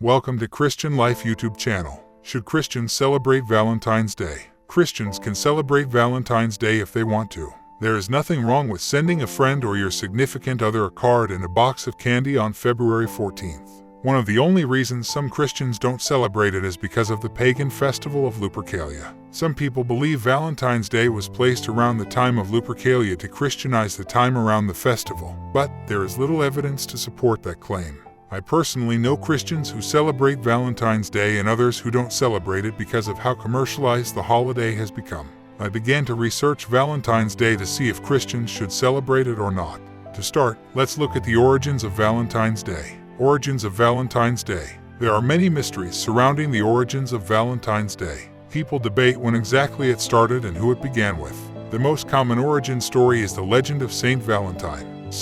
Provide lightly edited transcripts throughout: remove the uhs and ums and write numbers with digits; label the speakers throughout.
Speaker 1: Welcome to Christian Life YouTube channel. Should Christians celebrate Valentine's Day? Christians can celebrate Valentine's Day if they want to. There is nothing wrong with sending a friend or your significant other a card and a box of candy on February 14th. One of the only reasons some Christians don't celebrate it is because of the pagan festival of Lupercalia. Some people believe Valentine's Day was placed around the time of Lupercalia to Christianize the time around the festival, but there is little evidence to support that claim. I personally know Christians who celebrate Valentine's Day and others who don't celebrate it because of how commercialized the holiday has become. I began to research Valentine's Day to see if Christians should celebrate it or not. To start, let's look at the origins of Valentine's Day. Origins of Valentine's Day. There are many mysteries surrounding the origins of Valentine's Day. People debate when exactly it started and who it began with. The most common origin story is the legend of Saint Valentine.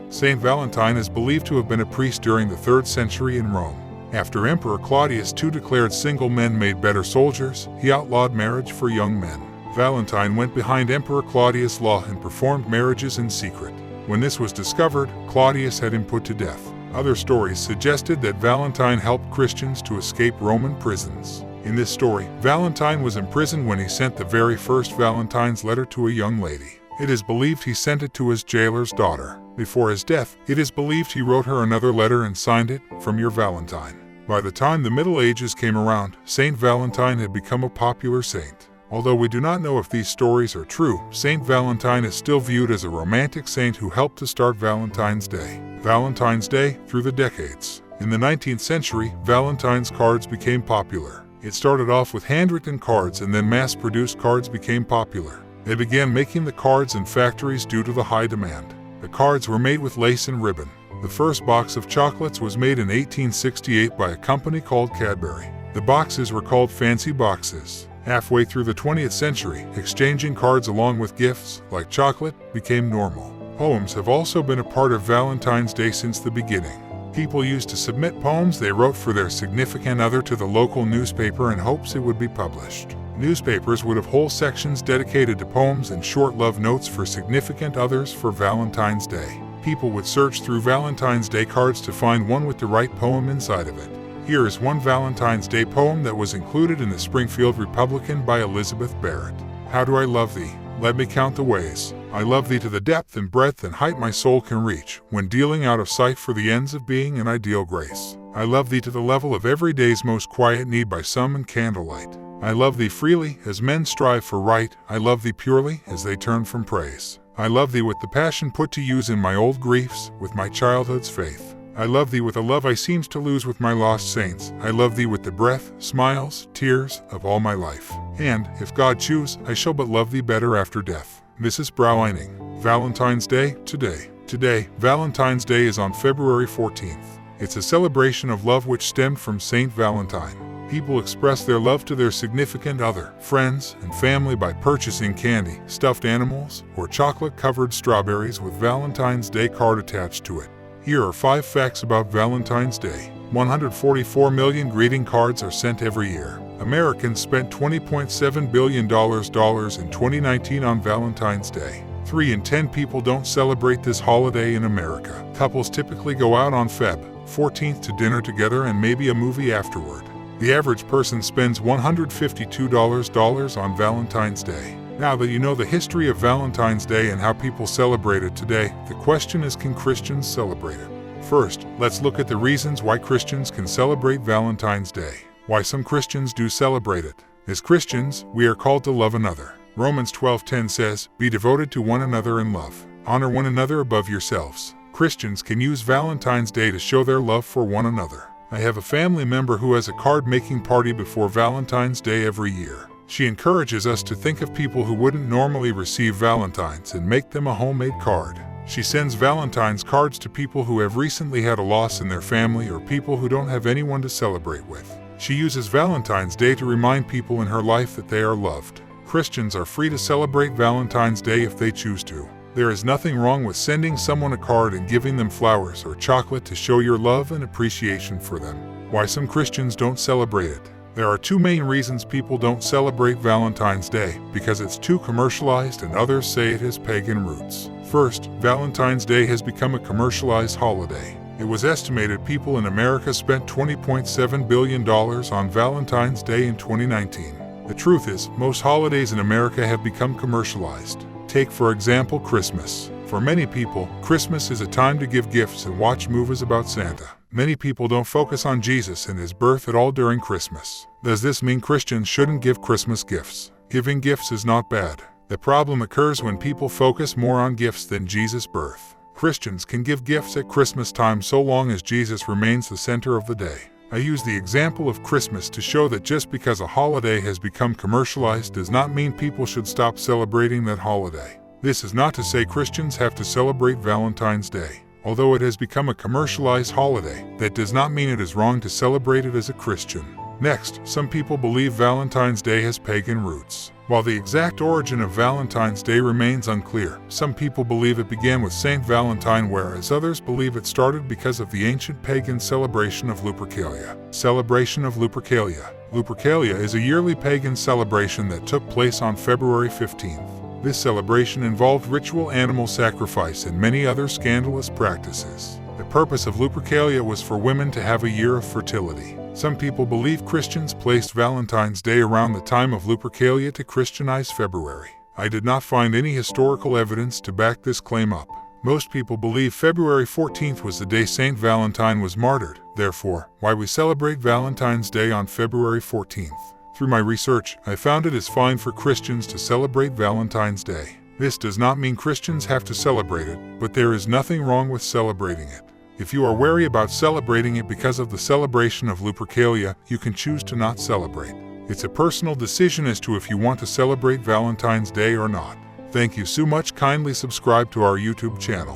Speaker 1: Saint Valentine is believed to have been a priest during the 3rd century in Rome. After Emperor Claudius II declared single men made better soldiers, he outlawed marriage for young men. Valentine went behind Emperor Claudius' law and performed marriages in secret. When this was discovered, Claudius had him put to death. Other stories suggested that Valentine helped Christians to escape Roman prisons. In this story, Valentine was imprisoned when he sent the very first Valentine's letter to a young lady. It is believed he sent it to his jailer's daughter. Before his death, it is believed he wrote her another letter and signed it, "From your Valentine." By the time the Middle Ages came around, Saint Valentine had become a popular saint. Although we do not know if these stories are true, Saint Valentine is still viewed as a romantic saint who helped to start Valentine's Day. Valentine's Day through the decades. In the 19th century, Valentine's cards became popular. It started off with handwritten cards and then mass-produced cards became popular. They began making the cards in factories due to the high demand. The cards were made with lace and ribbon. The first box of chocolates was made in 1868 by a company called Cadbury. The boxes were called fancy boxes. Halfway through the 20th century, exchanging cards along with gifts, like chocolate, became normal. Poems have also been a part of Valentine's Day since the beginning. People used to submit poems they wrote for their significant other to the local newspaper in hopes it would be published. Newspapers would have whole sections dedicated to poems and short love notes for significant others for Valentine's Day. People would search through Valentine's Day cards to find one with the right poem inside of it. Here is one Valentine's Day poem that was included in the Springfield Republican by Elizabeth Barrett. How do I love thee? Let me count the ways. I love thee to the depth and breadth and height my soul can reach, when dealing out of sight for the ends of being an ideal grace. I love thee to the level of every day's most quiet need by some and candlelight. I love thee freely, as men strive for right. I love thee purely, as they turn from praise. I love thee with the passion put to use in my old griefs, with my childhood's faith. I love thee with a love I seems to lose with my lost saints. I love thee with the breath, smiles, tears of all my life. And, if God choose, I shall but love thee better after death. Mrs. Browning. Valentine's Day, today. Today, Valentine's Day is on February 14th. It's a celebration of love which stemmed from Saint Valentine. People express their love to their significant other, friends, and family by purchasing candy, stuffed animals, or chocolate-covered strawberries with Valentine's Day card attached to it. Here are 5 facts about Valentine's Day. 144 million greeting cards are sent every year. Americans spent $20.7 billion in 2019 on Valentine's Day. 3 in 10 people don't celebrate this holiday in America. Couples typically go out on Feb 14th to dinner together and maybe a movie afterward. The average person spends $152 on Valentine's Day. Now that you know the history of Valentine's Day and how people celebrate it today, the question is, can Christians celebrate it? First, let's look at the reasons why Christians can celebrate Valentine's Day. Why some Christians do celebrate it. As Christians, we are called to love another. Romans 12:10 says, "Be devoted to one another in love. Honor one another above yourselves." Christians can use Valentine's Day to show their love for one another. I have a family member who has a card-making party before Valentine's Day every year. She encourages us to think of people who wouldn't normally receive Valentines and make them a homemade card. She sends Valentine's cards to people who have recently had a loss in their family or people who don't have anyone to celebrate with. She uses Valentine's Day to remind people in her life that they are loved. Christians are free to celebrate Valentine's Day if they choose to. There is nothing wrong with sending someone a card and giving them flowers or chocolate to show your love and appreciation for them. Why some Christians don't celebrate it. There are 2 main reasons people don't celebrate Valentine's Day: because it's too commercialized and others say it has pagan roots. First, Valentine's Day has become a commercialized holiday. It was estimated people in America spent $20.7 billion on Valentine's Day in 2019. The truth is, most holidays in America have become commercialized. Take, for example, Christmas. For many people, Christmas is a time to give gifts and watch movies about Santa. Many people don't focus on Jesus and his birth at all during Christmas. Does this mean Christians shouldn't give Christmas gifts? Giving gifts is not bad. The problem occurs when people focus more on gifts than Jesus' birth. Christians can give gifts at Christmas time so long as Jesus remains the center of the day. I use the example of Christmas to show that just because a holiday has become commercialized does not mean people should stop celebrating that holiday. This is not to say Christians have to celebrate Valentine's Day. Although it has become a commercialized holiday, that does not mean it is wrong to celebrate it as a Christian. Next, some people believe Valentine's Day has pagan roots. While the exact origin of Valentine's Day remains unclear, some people believe it began with Saint Valentine, whereas others believe it started because of the ancient pagan celebration of Lupercalia. Celebration of Lupercalia. Lupercalia is a yearly pagan celebration that took place on February 15th. This celebration involved ritual animal sacrifice and many other scandalous practices. The purpose of Lupercalia was for women to have a year of fertility. Some people believe Christians placed Valentine's Day around the time of Lupercalia to Christianize February. I did not find any historical evidence to back this claim up. Most people believe February 14th was the day Saint Valentine was martyred. Therefore, why we celebrate Valentine's Day on February 14th. Through my research, I found it is fine for Christians to celebrate Valentine's Day. This does not mean Christians have to celebrate it, but there is nothing wrong with celebrating it. If you are wary about celebrating it because of the celebration of Lupercalia, you can choose to not celebrate. It's a personal decision as to if you want to celebrate Valentine's Day or not. Thank you so much. Kindly subscribe to our YouTube channel.